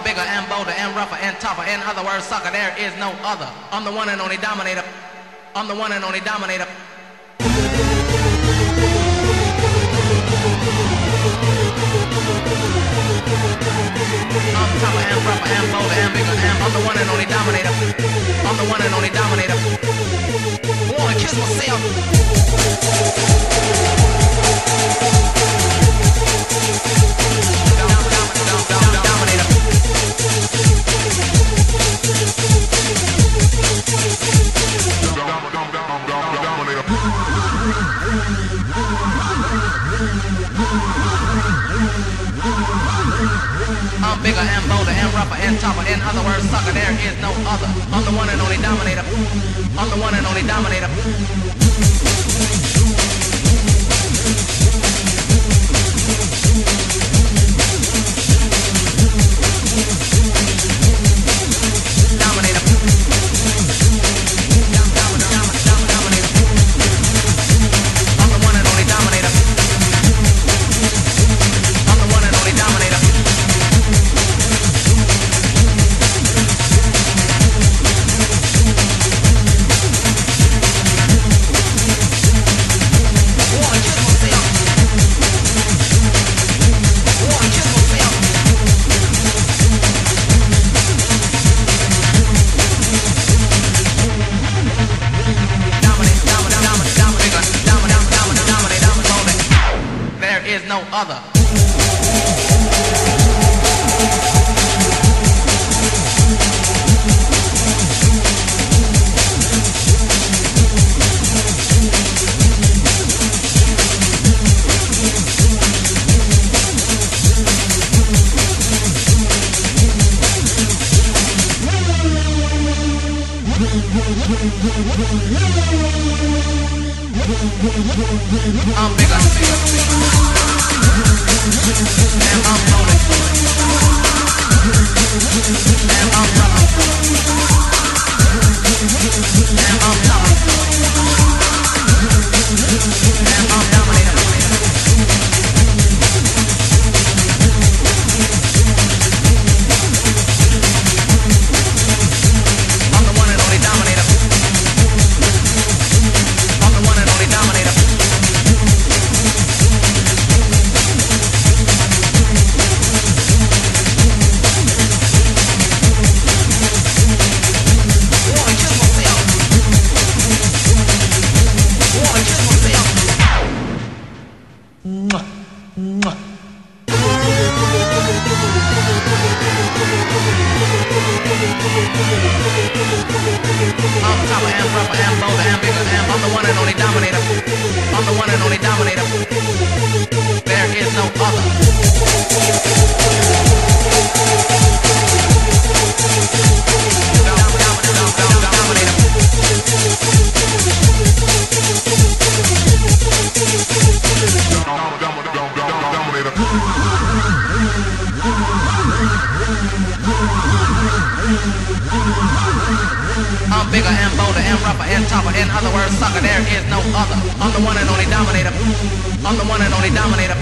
bigger and bolder and rougher and tougher. In other words, sucker, there is no other. I'm the one and only dominator. I'm the one and only dominator. I'm tougher and rougher and bolder and bigger and I'm the one and only dominator. I'm the one and only dominator. Wanna kiss myself. I'm bigger and bolder and rougher and tougher. In other words, sucker, there is no other. I'm the one and only dominator. I'm the one and only dominator. No other. I'm bigger. And I'm loaded. And I'm rough. And I'm tough. And I'm dominator. I'm the one and only dominator. I'm the one and only dominator. I'm tougher and rougher and bolder and bigger and I'm the one and only dominator. I'm the one and only dominator. There is no other. I'm bigger and bolder and rougher and tougher. In other words, sucker, there is no other. I'm the one and only dominator. I'm the one and only dominator.